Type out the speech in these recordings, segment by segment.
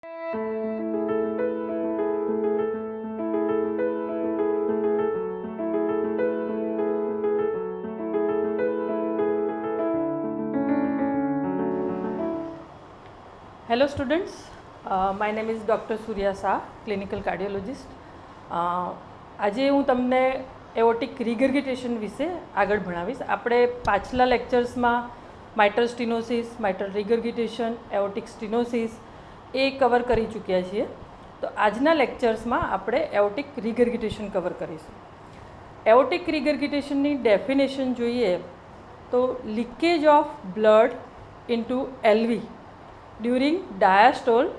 Hello students, my name is Dr. Surya Shah, clinical cardiologist. આજે હું તમને એઓર્ટિક રિગર્ગિટેશન વિશે આગળ ભણાવીશ. આપણે પાછલા લેક્ચર્સમાં માઇટ્રલ સ્ટીનોસિસ, માઇટ્રલ રિગર્ગિટેશન, એઓર્ટિક સ્ટીનોસિસ એ કવર કરી ચૂક્યા છીએ. તો આજના લેક્ચર્સમાં આપણે એઓર્ટિક રિગર્ગિટેશન કવર કરીશું. એઓર્ટિક રિગર્ગિટેશનની ડેફિનેશન જોઈએ તો leakage of blood into એલવી during diastole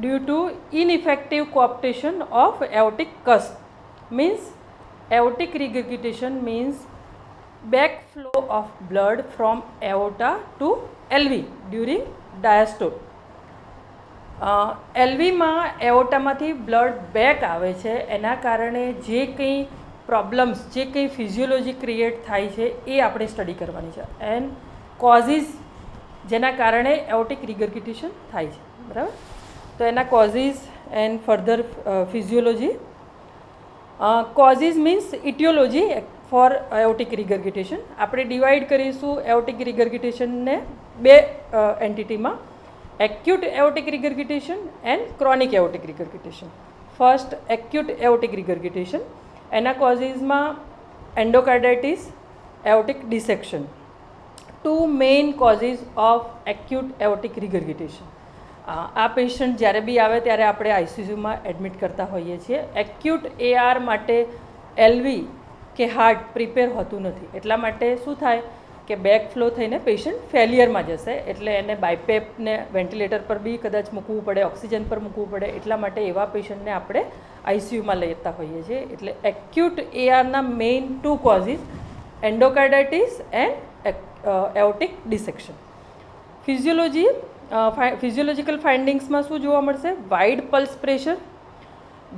due to ineffective coaptation of aortic cusp. Means aortic regurgitation means backflow of blood from aorta to LV during diastole. એલવીમાં એઓર્ટામાંથી બ્લડ બેક આવે છે, એના કારણે જે કંઈ પ્રોબ્લેમ્સ, જે કંઈ ફિઝિયોલોજી ક્રિએટ થાય છે એ આપણે સ્ટડી કરવાની છે. એન્ડ કોઝિસ જેના કારણે એઓર્ટિક રિગર્ગિટેશન થાય છે, બરાબર. તો એના causes and further physiology. Causes means etiology for aortic regurgitation. આપણે ડિવાઈડ કરીશું એઓર્ટિક રિગર્ગિટેશનને બે એન્ટિટીમાં: acute aortic regurgitation and chronic aortic regurgitation. First acute aortic regurgitation. એના કોઝિસમાં endocarditis, aortic dissection. Two main causes of acute aortic regurgitation. આ patient જ્યારે બી આવે ત્યારે આપણે આઈસીયુમાં એડમિટ કરતા હોઈએ છીએ. એક્યુટ એઆર માટે એલવી કે હાર્ટ પ્રિપેર હોતું નથી, એટલા માટે શું થાય કે બેક ફ્લો થઈને પેશન્ટ ફેલિયરમાં જશે, એટલે એને બાયપેપને વેન્ટિલેટર પર બી કદાચ મૂકવું પડે, ઓક્સિજન પર મૂકવું પડે. એટલા માટે એવા પેશન્ટને આપણે આઈસીયુમાં લેતા હોઈએ છીએ. એટલે એક્યુટ એઆરના main two causes endocarditis and aortic dissection. Physiology, physiological ફાઇન્ડિંગ્સમાં શું જોવા મળશે? Wide pulse pressure,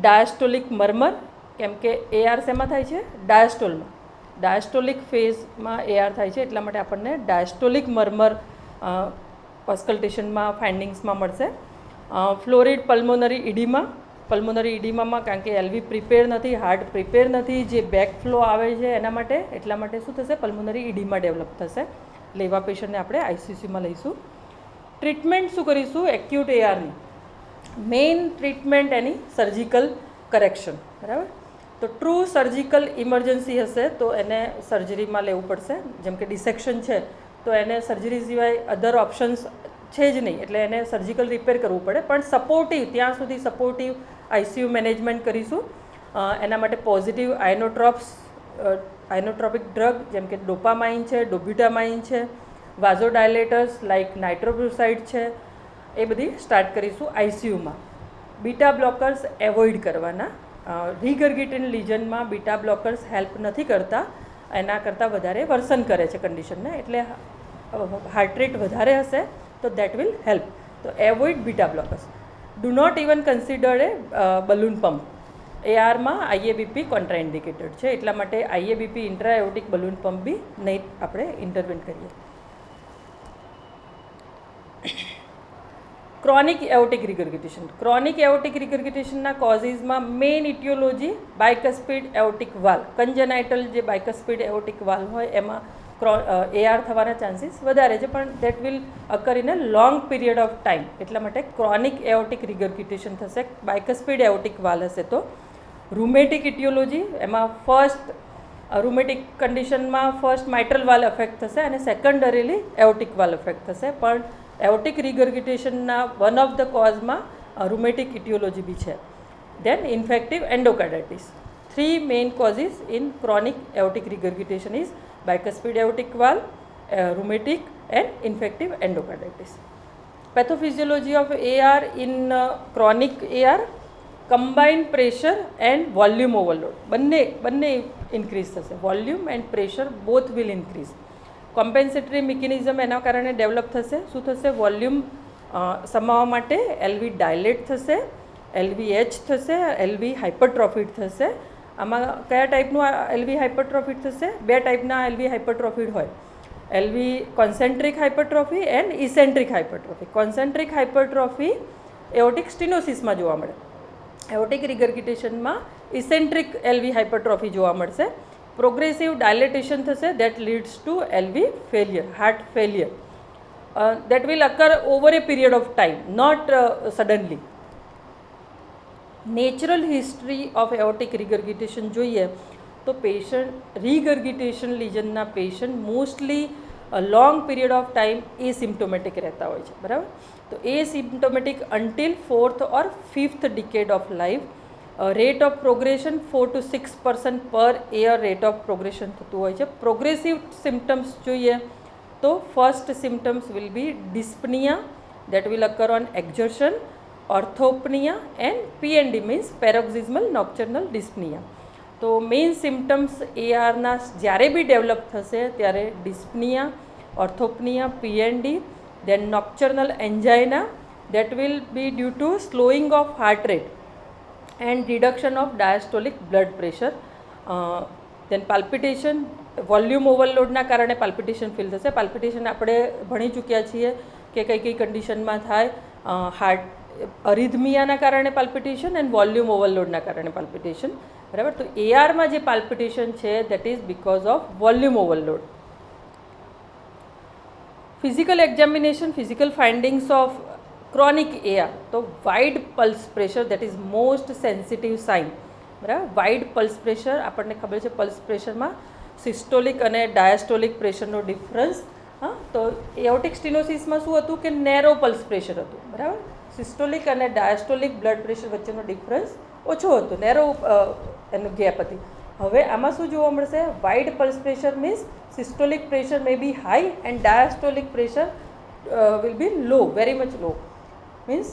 diastolic murmur, કેમ કે એઆર શેમાં થાય છે? ડાયાસ્ટોલમાં. ડાયાસ્ટોલિક ફેઝમાં એઆર થાય છે, એટલા માટે આપણને ડાયાસ્ટોલિક મર્મર ઓસ્કલ્ટેશનમાં ફાઇન્ડિંગ્સમાં મળશે. Fluoride pulmonary ઇડીમા. પલ્મોનરી ઇડીમામાં કારણ કે એલવી પ્રિપેર નથી, હાર્ટ પ્રિપેર નથી, જે બેક ફ્લો આવે છે એના માટે, એટલા માટે શું થશે? પલ્મોનરી ઇડીમા ડેવલપ થશે. એટલે એવા પેશન્ટને આપણે આઈસીયુમાં લઈશું. ટ્રીટમેન્ટ શું કરીશું એક્યુટ એઆરની? મેઇન ટ્રીટમેન્ટ એની સર્જિકલ કરેક્શન, બરાબર. તો ટ્રુ સર્જિકલ ઇમરજન્સી હશે તો એને સર્જરીમાં લેવું પડશે. જેમ કે ડિસેક્શન છે તો એને સર્જરી સિવાય અધર ઓપ્શન્સ છે જ નહીં, એટલે એને સર્જિકલ રિપેર કરવું પડે. પણ સપોર્ટિવ, ત્યાં સુધી સપોર્ટિવ આઈસીયુ મેનેજમેન્ટ કરીશું. એના માટે પોઝિટિવ આઇનોટ્રોપિક ડ્રગ જેમ કે ડોપામાઇન છે, ડોબ્યુટામાઇન છે, વાઝોડાયલેટર્સ લાઇક નાઇટ્રોબ્રુસાઇડ છે, એ બધી સ્ટાર્ટ કરીશું આઈસીયુમાં. બીટા બ્લોકર્સ એવોઇડ કરવાના. રિગર્ગિટેન લિજનમાં બીટા બ્લોકર્સ હેલ્પ નથી કરતા, એના કરતાં વધારે વર્સન કરે છે કન્ડિશનને. એટલે હાર્ટ રેટ વધારે હશે તો દેટ વિલ હેલ્પ. તો avoid beta blockers. Do not even consider a balloon pump. એઆરમાં આઈએબીપી કોન્ટ્રાઇન્ડિકેટેડ છે, એટલા માટે આઈએબીપી ઇન્ટ્રાએઓર્ટિક બલૂન પમ્પ બી નહીં આપણે ઇન્ટરવેન કરીએ. Chronic aortic regurgitation. Chronic aortic રિગર્ગિટેશનના કોઝિસમાં main etiology bicuspid aortic valve. Congenital જે બાયકસ્પિડ એઓર્ટિક વાલ્વ હોય એમાં એઆર થવાના ચાન્સીસ વધારે છે, પણ that will અકર in a long period of time. એટલા માટે ક્રોનિક એઓર્ટિક રિગર્ગિટેશન થશે બાયકસ્પિડ એઓર્ટિક વાલ્વ હશે તો. રૂમેટિક ઇટિયોલોજી, એમાં ફર્સ્ટ રૂમેટિક કન્ડિશનમાં ફર્સ્ટ માઇટ્રલ વાલ્વ અફેક્ટ થશે અને સેકન્ડરીલી એઓર્ટિક વાલ્વ અફેક્ટ થશે. પણ એઓર્ટિક રિગર્ગિટેશનના વન ઓફ ધ કોઝમાં રૂમેટિક ઇટિયોલોજી બી છે. દેન infective એન્ડોકાર્ડાઇટિસ. Three main causes in chronic aortic regurgitation is bicuspid aortic valve, rheumatic and infective endocarditis. Pathophysiology of AR in chronic AR: combined pressure and volume overload. બંને increase થશે. Volume and pressure both will increase. Compensatory mechanism એના કારણે develop થશે. શું થશે? Volume સમાવવા માટે એલવી dilate થશે, એલવી એચ થશે, એલવી હાઇપરટ્રોફિડ થશે. આમાં કયા ટાઈપનું એલવી હાઇપરટ્રોફિડ થશે? બે ટાઈપના એલવી હાઇપરટ્રોફિડ હોય. LV concentric hypertrophy and eccentric hypertrophy. Concentric hypertrophy aortic સ્ટીનોસિસમાં જોવા મળે. એઓર્ટિક રિગર્ગિટેશનમાં ઇસેન્ટ્રિક એલવી હાઇપરટ્રોફી જોવા મળશે. પ્રોગ્રેસિવ ડાયલેટેશન થશે that leads two એલવી failure, heart failure. That will occur over a period of time, not suddenly. Natural history of aortic regurgitation જોઈએ તો patient regurgitation લિજનના patient mostly long period of time asymptomatic રહેતા હોય છે, બરાબર. તો asymptomatic until 4th or 5th decade of life. Rate of progression 4 to 6% પર year rate of progression થતું હોય છે. પ્રોગ્રેસિવ સિમ્ટમ્સ જોઈએ તો first symptoms will be dyspnea that will occur on exertion, orthopnea and PND means paroxysmal nocturnal dyspnea. તો main symptoms એઆરના જ્યારે બી ડેવલપ થશે ત્યારે dyspnea, orthopnea, PND, then nocturnal angina that will be due to slowing of heart rate and reduction of diastolic blood pressure. Then palpitation, volume ઓવરલોડના કારણે palpitation feel થશે. પાલ્પિટેશન આપણે ભણી ચૂક્યા છીએ કે કઈ કઈ કન્ડિશનમાં થાય. હાર્ટ અરિધમિયાના કારણે પાલ્પિટેશન એન્ડ વોલ્યુમ ઓવરલોડના કારણે પાલ્પિટેશન, બરાબર. તો એઆરમાં જે પાલ્પિટેશન છે that is because of volume overload. Physical examination, physical findings of chronic AR. તો wide pulse pressure that is most sensitive sign, બરાબર. વાઇડ પલ્સ પ્રેશર, આપણને ખબર છે પલ્સ પ્રેશરમાં સિસ્ટોલિક અને ડાયાસ્ટોલિક પ્રેશરનો ડિફરન્સ. હા, તો એઓર્ટિક સ્ટીનોસિસમાં શું હતું કે નેરો પલ્સ પ્રેશર હતું, બરાબર. સિસ્ટોલિક અને ડાયાસ્ટોલિક બ્લડ પ્રેશર વચ્ચેનો ડિફરન્સ ઓછો હતો, નેરો એનો ગેપ હતી. હવે આમાં શું જોવા મળશે? Wide pulse pressure means systolic pressure may be high and diastolic pressure will be low, very much low. Means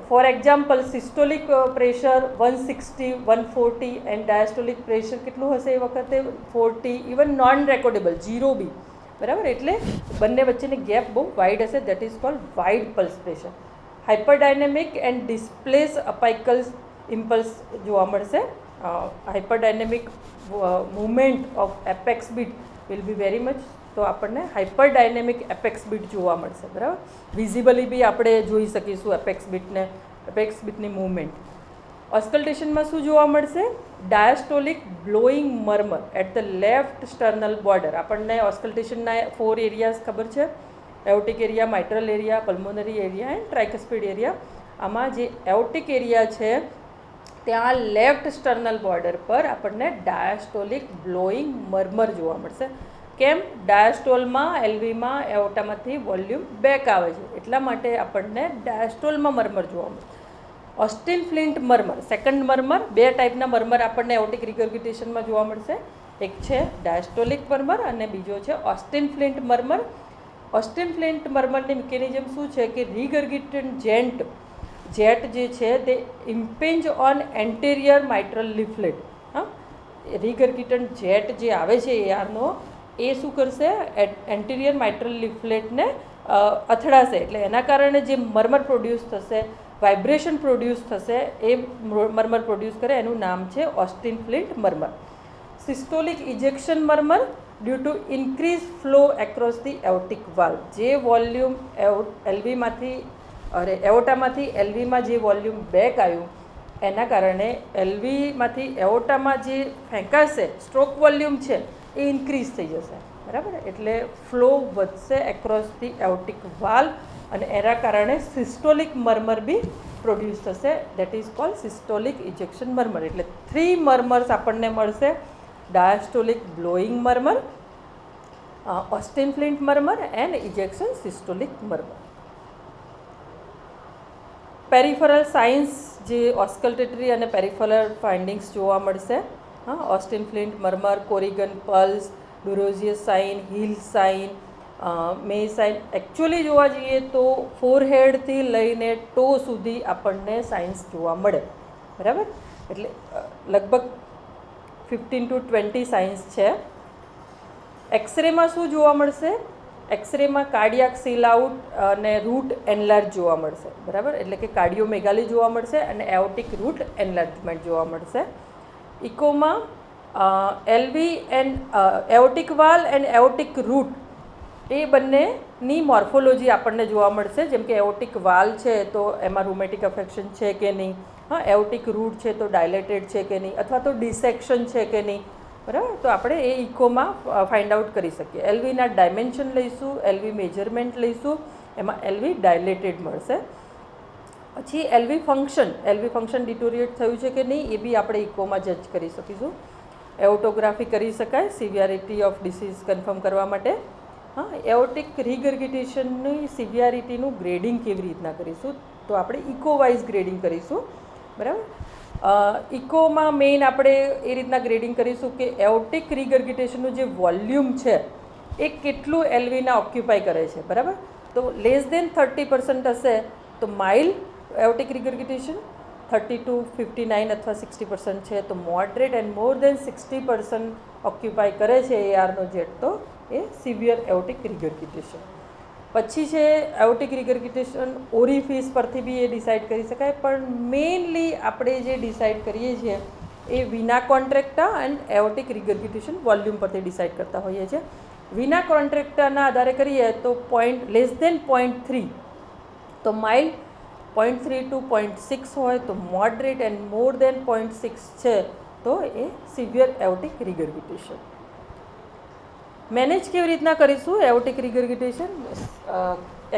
for example systolic pressure 160, 140 and diastolic pressure કેટલું હશે એ વખતે 40, ઇવન નોન રેકોર્ડેબલ 0 બી, બરાબર. એટલે બંને વચ્ચેની ગેપ બહુ વાઇડ હશે, that is called wide pulse pressure. Hyperdynamic and displaced apical impulse જોવા મળશે. Hyperdynamic movement of apex beat will be very much, તો આપણને હાઇપરડાયનેમિક એપેક્સ બીટ જોવા મળશે, બરાબર. વિઝિબલી બી આપણે જોઈ શકીશું એપેક્સ બીટની મૂવમેન્ટ. ઓસ્કલ્ટેશનમાં શું જોવા મળશે? Diastolic blowing murmur at the left sternal border. આપણને ઓસ્કલ્ટેશનના 4 એરિયાઝ ખબર છે: aortic area, mitral area, pulmonary area and tricuspid area. આમાં જે એઓર્ટિક એરિયા છે ત્યાં લેફ્ટ સ્ટર્નલ બોર્ડર પર આપણને ડાયાસ્ટોલિક બ્લોઈંગ મર્મર જોવા મળશે. કેમ? ડાયાસ્ટોલમાં, એલવીમાં, એઓર્ટામાંથી વોલ્યુમ બેક આવે છે, એટલા માટે આપણને ડાયાસ્ટોલમાં મર્મર જોવા મળે. Austen Flint મર્મર, second મર્મર. 2 ટાઈપના મર્મર આપણને એઓર્ટિક રિગર્ગિટેશનમાં જોવા મળશે. એક છે ડાયાસ્ટોલિક મર્મર અને બીજો છે ઓસ્ટિન ફ્લિન્ટ મર્મર. ઓસ્ટિન ફ્લિન્ટ મર્મરની મિકેનિઝમ શું છે કે રિગર્ગિટન્ટ જેટ જે છે તે ઇમ્પેન્જ ઓન એન્ટેરિયર માઇટ્રલ લીફલેટ. હા, રિગર્ગિટન્ટ જેટ જે આવે છે એઆરનો, એ શું કરશે? એન્ટેરિયર માઇટ્રલ લીફલેટને અથડાશે, એટલે એના કારણે જે મર્મર પ્રોડ્યુસ થશે, વાઇબ્રેશન પ્રોડ્યુસ થશે, એ મર્મર પ્રોડ્યુસ કરે, એનું નામ છે Austin Flint murmur. Systolic ejection murmur due to increase flow across the aortic valve. જે વોલ્યુમ એઓર્ટામાંથી એલવીમાં જે વોલ્યુમ બેક આવ્યું એના કારણે એલવીમાંથી એઓર્ટામાં જે ફેંકાશે સ્ટ્રોક વોલ્યુમ છે એ ઇન્ક્રીઝ થઈ જશે, બરાબર. એટલે ફ્લો વધશે એક્રોસ ધી એઓર્ટિક વાલ્વ અને એના કારણે સિસ્ટોલિક મર્મર બી પ્રોડ્યુસ થશે, that is called systolic ejection murmur. એટલે 3 મર્મર્સ આપણને મળશે: diastolic blowing murmur, Austin Flint murmur and ejection systolic murmur. Peripheral signs, જે ઓસ્કલ્ટેટરી અને પેરિફરલ ફાઇન્ડિંગ્સ જોવા મળશે. હા, Austin Flint murmur, Corrigan pulse, Duroziez sign, Hill sign, May sign. Actually જોવા જઈએ તો ફોરહેડથી લઈને ટો સુધી આપણને સાઇન્સ જોવા મળે, બરાબર. એટલે લગભગ 15 to 20 સાઇન્સ છે. એક્સરેમાં શું જોવા મળશે? એક્સરેમાં કાર્ડિયાક સીલ આઉટ અને રૂટ એનલાર્જ જોવા મળશે, બરાબર. એટલે કે કાર્ડિયોમેગાલી જોવા મળશે અને એઓર્ટિક રૂટ એનલાર્જમેન્ટ જોવા મળશે. ઇકોમાં LV and aortic valve and aortic root એ બંનેની મોર્ફોલોજી આપણને જોવા મળશે. જેમ કે એઓટિક વાલ છે તો એમાં રૂમેટિક અફેક્શન છે કે નહીં, હા, એઓટિક રૂટ છે તો ડાયલેટેડ છે કે નહીં, અથવા તો ડિસેક્શન છે કે નહીં, બરાબર. તો આપણે એ ઇકોમાં ફાઇન્ડ આઉટ કરી શકીએ. એલવીના ડાયમેન્શન લઈશું, એલવી મેજરમેન્ટ લઈશું, એમાં એલવી ડાયલેટેડ મળશે. પછી એલવી ફંક્શન ડિટોરિએટ થયું છે કે નહીં એ બી આપણે ઇકોમાં જજ કરી શકીશું. એઓટોગ્રાફી કરી શકાય સિવિયરિટી ઓફ ડિસીઝ કન્ફર્મ કરવા માટે. હા, એઓટિક રીગર્ગિટેશનની સિવિયરિટીનું ગ્રેડિંગ કેવી રીતના કરીશું, તો આપણે ઇકો વાઇઝ ગ્રેડિંગ કરીશું, બરાબર. ઇકોમાં મેઇન આપણે એ રીતના ગ્રેડિંગ કરીશું કે એઓટિક રીગર્ગિટેશનનું જે વોલ્યુમ છે એ કેટલું એલવીના ઓક્યુપાય કરે છે, બરાબર. તો લેસ દેન 30% હશે તો માઇલ્ડ એઓટિક રીગર્ગિટેશન, 30 to 59 અથવા 60% છે તો moderate, and more than 60% occupy કરે છે એઆરનો જેટ તો એ સિવિયર એઓટિક રીગર્ગિટેશન. પછી છે એઓટિક રીગર્ગિટેશન ઓરિફિસ પરથી બી એ ડિસાઇડ કરી શકાય, પણ મેઇનલી આપણે જે ડિસાઇડ કરીએ છીએ એ વિના કોન્ટ્રેક્ટા એન્ડ એઓટિક રીગર્ગિટેશન વોલ્યુમ પરથી ડિસાઇડ કરતા હોઈએ છીએ. વિના કોન્ટ્રેક્ટાના આધારે કરીએ તો લેસ દેન 0.3 તો માઇલ્ડ, 0.3 to 0.6 હોય તો મોડરેટ, એન્ડ મોર દેન 0.6 છે તો એ સિવિયર એઓટિક રીગર્ગિટેશન. મેનેજ કેવી રીતના કરીશું એઓટિક રીગર્ગિટેશન?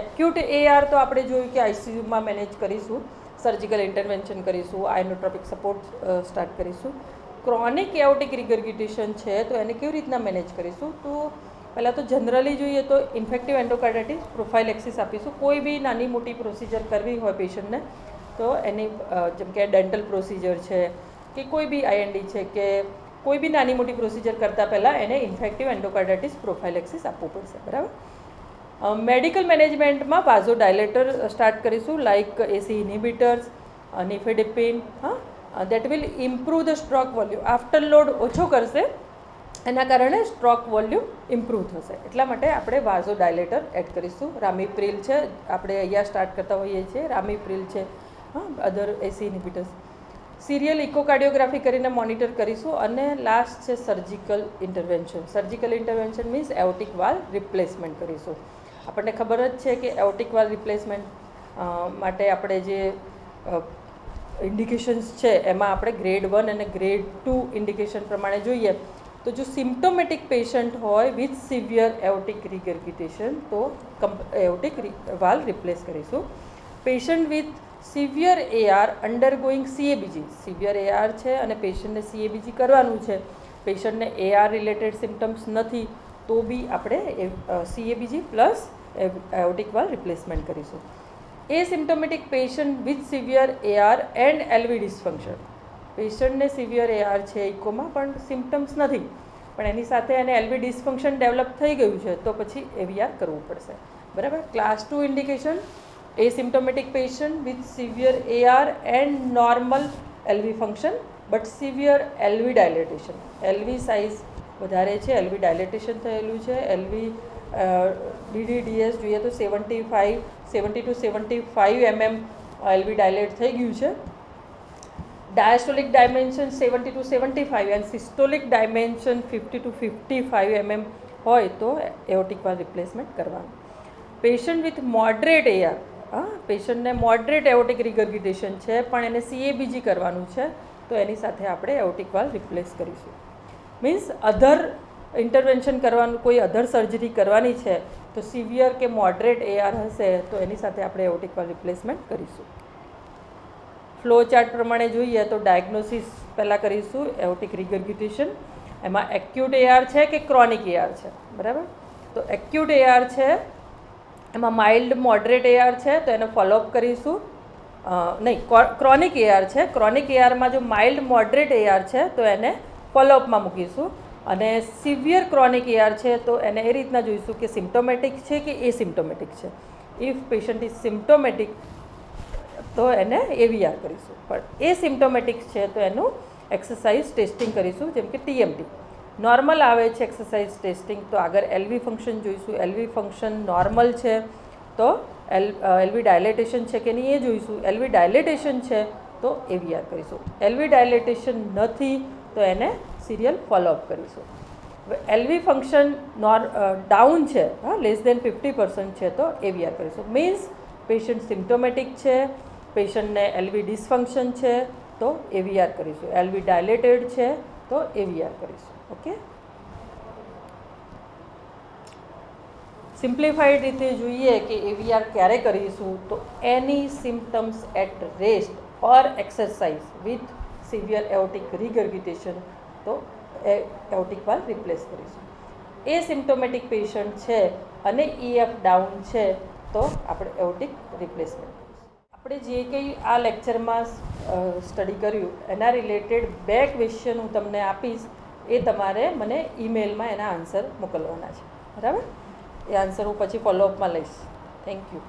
એક્યુટ એઆર તો આપણે જોયું કે આઈસીયુમાં મેનેજ કરીશું, સર્જિકલ ઇન્ટરવેન્શન કરીશું, આઇનોટ્રોપિક સપોર્ટ સ્ટાર્ટ કરીશું. ક્રોનિક એઓટિક રીગર્ગિટેશન છે તો એને કેવી રીતના મેનેજ કરીશું? તો પહેલાં તો જનરલી જોઈએ તો ઇન્ફેક્ટિવ એન્ડોકાર્ડાઇટિસ પ્રોફાઇલેક્સિસ આપીશું. કોઈ બી નાની મોટી પ્રોસિજર કરવી હોય પેશન્ટને તો એની જેમ કે ડેન્ટલ પ્રોસિજર છે કે કોઈ બી આઈએનડી છે કે કોઈ બી નાની મોટી પ્રોસિજર કરતાં પહેલાં એને ઇન્ફેક્ટિવ એન્ડોકાર્ડાઇટિસ પ્રોફાઇલેક્સિસ આપવું પડશે, બરાબર. મેડિકલ મેનેજમેન્ટમાં વાઝો ડાયલેટર સ્ટાર્ટ કરીશું, લાઇક એસી ઇન્હિબિટર્સ, નિફેડિપિન. હા, that will improve the stroke volume. After load ઓછો કરશે, એના કારણે સ્ટ્રોક વોલ્યુમ ઇમ્પ્રૂવ થશે. એટલા માટે આપણે વાઝો ડાયલેટર એડ કરીશું. રામીપ્રિલ છે, આપણે અહીંયા સ્ટાર્ટ કરતા હોઈએ છીએ, રામીપ્રિલ છે, હા, અધર એસી ઇન્હિબિટર્સ. સિરિયલ ઇકોકાર્ડિયોગ્રાફી કરીને મોનિટર કરીશું. અને લાસ્ટ છે surgical intervention. Surgical intervention means aortic valve replacement કરીશું. આપણને ખબર જ છે કે એઓટિક વાલ રિપ્લેસમેન્ટ માટે આપણે જે ઇન્ડિકેશન્સ છે એમાં આપણે ગ્રેડ 1 અને ગ્રેડ 2 ઇન્ડિકેશન પ્રમાણે જોઈએ તો જો સિમ્પ્ટોમેટિક પેશન્ટ હોય વિથ સિવિયર એઓટિક રીગર્ગિટેશન તો એઓટિક વાલ રિપ્લેસ કરીશું. Patient with severe AR undergoing CABG, severe AR છે અને પેશન્ટને સીએબીજી કરવાનું છે, પેશન્ટને એઆર રિલેટેડ સિમ્ટમ્સ નથી તો બી આપણે સીએબીજી પ્લસ એઓટિક વાલ રિપ્લેસમેન્ટ કરીશું. Asymptomatic patient with severe AR and LV dysfunction, પેશન્ટને સિવિયર એઆર છે ઇકોમાં પણ સિમ્ટમ્સ નથી, પણ એની સાથે એને એલવી ડિસફંક્શન ડેવલપ થઈ ગયું છે તો પછી એવીઆર કરવું પડશે, બરાબર. Class 2 indication asymptomatic patient with severe AR and normal LV function but severe LV dilatation, LV size વધારે છે, એલવી ડાયલેટેશન થયેલું છે, એલવી ડીડીડીએસ જોઈએ તો 70 to 75 mm એલવી ડાયલેટ થઈ ગયું છે. Diastolic dimension 70 to 75 and systolic dimension 50 to 55 mm હોય તો એઓટિક વાલ રિપ્લેસમેન્ટ કરવાનું. પેશન્ટ વિથ મોડરેટ એઆર, પેશન્ટને મોડરેટ એઓટિક રીગર્ગિટેશન છે પણ એને સીએબીજી કરવાનું છે તો એની સાથે આપણે એઓટિક વાલ રિપ્લેસ કરીશું. મીન્સ અધર ઇન્ટરવેન્શન કરવાનું, કોઈ અધર સર્જરી કરવાની છે તો સિવિયર કે મોડરેટ એઆર હશે તો એની સાથે આપણે એઓટિક વાલ રિપ્લેસમેન્ટ કરીશું. ફ્લો ચાર્ટ પ્રમાણે જોઈએ તો ડાયગ્નોસિસ પહેલાં કરીશું એઓટિક રીગર્ગિટેશન. એમાં એક્યુટ એઆર છે કે ક્રોનિક એઆર છે, બરાબર. તો એક્યુટ એઆર છે એમાં માઇલ્ડ મોડરેટ એઆર છે તો એનો ફોલોઅપ કરીશું. નહીં, ક્રોનિક એઆર છે, ક્રોનિક એઆરમાં જો માઇલ્ડ મોડરેટ એઆર છે તો એને ફોલોઅપમાં મૂકીશું. અને સિવિયર ક્રોનિક એઆર છે તો એને એ રીતના જોઈશું કે સિમ્પ્ટોમેટિક છે કે એસિમ્પ્ટોમેટિક છે. ઇફ પેશન્ટ ઇઝ સિમ્પ્ટોમેટિક તો એને એવીઆર કરીશું, પણ એસિમ્પ્ટોમેટિક છે તો એનું એક્સરસાઇઝ ટેસ્ટિંગ કરીશું, જેમ કે ટીએમટી. નોર્મલ આવે છે એક્સરસાઇઝ ટેસ્ટિંગ તો આગળ એલવી ફંક્શન જોઈશું, એલવી ફંક્શન નોર્મલ છે તો એલવી ડાયલેટેશન છે કે નહીં એ જોઈશું, એલવી ડાયલેટેશન છે તો એવીઆર કરીશું, એલવી ડાયલેટેશન નથી તો એને સિરિયલ ફોલોઅપ કરીશું. એલવી ફંક્શન ડાઉન છે, હા, લેસ દેન 50% છે તો એવીઆર કરીશું. મીન્સ પેશન્ટ સિમ્ટોમેટિક છે, પેશન્ટને એલવી ડિસફંક્શન છે તો એવીઆર કરીશું. એલવી ડાયલેટેડ છે તો એવીઆર કરીશું. ઓકે, સિમ્પ્લિફાઈડ રીતે જોઈએ કે એવીઆર ક્યારે કરીશું તો એની symptoms at rest or exercise with severe aortic regurgitation તો એઓર્ટિક વાલ્વ રિપ્લેસ કરીશું. એ સિમ્ટોમેટિક પેશન્ટ છે અને ઈએફ ડાઉન છે તો આપણે એઓર્ટિક રિપ્લેસમેન્ટ કરીશું. આપણે જે કંઈ આ લેક્ચરમાં સ્ટડી કર્યું એના રિલેટેડ 2 ક્વેશ્ચન હું તમને આપીશ, એ તમારે મને ઈમેલમાં એના આન્સર મોકલવાના છે. બરાબર? એ આન્સર હું પછી ફોલોઅપમાં લઈશ. Thank you.